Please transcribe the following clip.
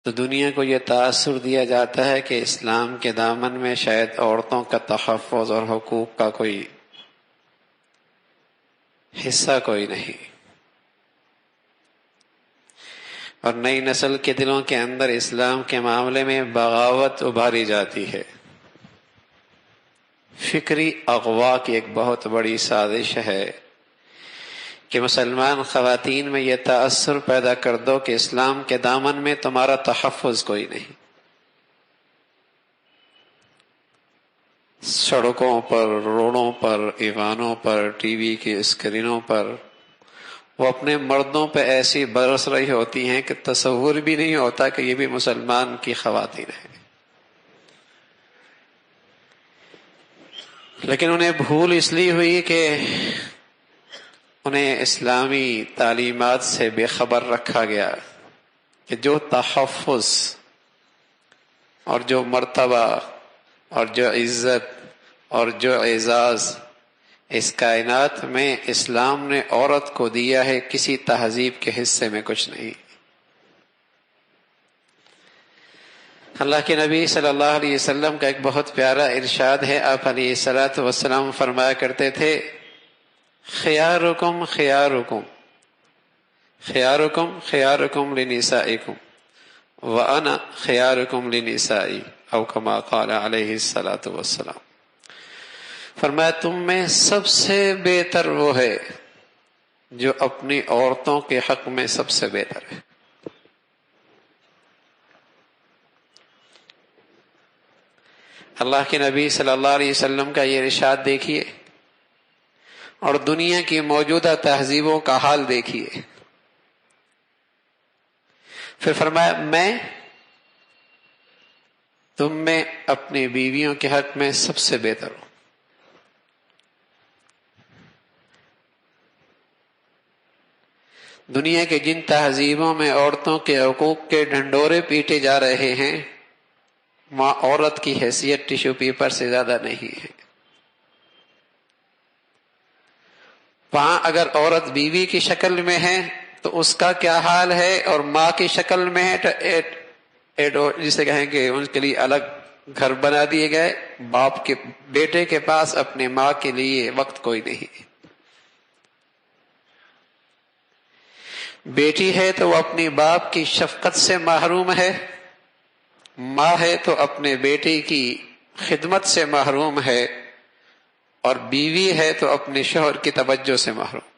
تو دنیا کو یہ تاثر دیا جاتا ہے کہ اسلام کے دامن میں شاید عورتوں کا تحفظ اور حقوق کا کوئی حصہ کوئی نہیں، اور نئی نسل کے دلوں کے اندر اسلام کے معاملے میں بغاوت ابھاری جاتی ہے۔ فکری اغوا کی ایک بہت بڑی سازش ہے کہ مسلمان خواتین میں یہ تأثر پیدا کر دو کہ اسلام کے دامن میں تمہارا تحفظ کوئی نہیں۔ سڑکوں پر، روڈوں پر، ایوانوں پر، ٹی وی کی اسکرینوں پر وہ اپنے مردوں پہ ایسی برس رہی ہوتی ہیں کہ تصور بھی نہیں ہوتا کہ یہ بھی مسلمان کی خواتین ہیں، لیکن انہیں بھول اس لیے ہوئی کہ انہیں اسلامی تعلیمات سے بے خبر رکھا گیا کہ جو تحفظ اور جو مرتبہ اور جو عزت اور جو اعزاز اس کائنات میں اسلام نے عورت کو دیا ہے، کسی تہذیب کے حصے میں کچھ نہیں۔ اللہ کے نبی صلی اللہ علیہ وسلم کا ایک بہت پیارا ارشاد ہے۔ آپ علیہ الصلوۃ والسلام فرمایا کرتے تھے، خیارکم خیارکم خیارکم خیارکم لنسائکم وانا خیارکم لنسائی، او کما قال علیہ الصلوۃ والسلام۔ فرمایا تم میں سب سے بہتر وہ ہے جو اپنی عورتوں کے حق میں سب سے بہتر ہے۔ اللہ کے نبی صلی اللہ علیہ وسلم کا یہ ارشاد دیکھیے اور دنیا کی موجودہ تہذیبوں کا حال دیکھیے۔ پھر فرمایا میں تم میں اپنی بیویوں کے حق میں سب سے بہتر ہوں۔ دنیا کے جن تہذیبوں میں عورتوں کے حقوق کے ڈھنڈورے پیٹے جا رہے ہیں، وہاں عورت کی حیثیت ٹیشو پیپر سے زیادہ نہیں ہے۔ وہاں اگر عورت بیوی کی شکل میں ہے تو اس کا کیا حال ہے، اور ماں کی شکل میں ہے تو جسے کہیں کہ ان کے لیے الگ گھر بنا دیے گئے۔ باپ کے بیٹے کے پاس اپنے ماں کے لیے وقت کوئی نہیں۔ بیٹی ہے تو وہ اپنی باپ کی شفقت سے محروم ہے، ماں ہے تو اپنے بیٹے کی خدمت سے محروم ہے، اور بیوی ہے تو اپنے شوہر کی توجہ سے محروم۔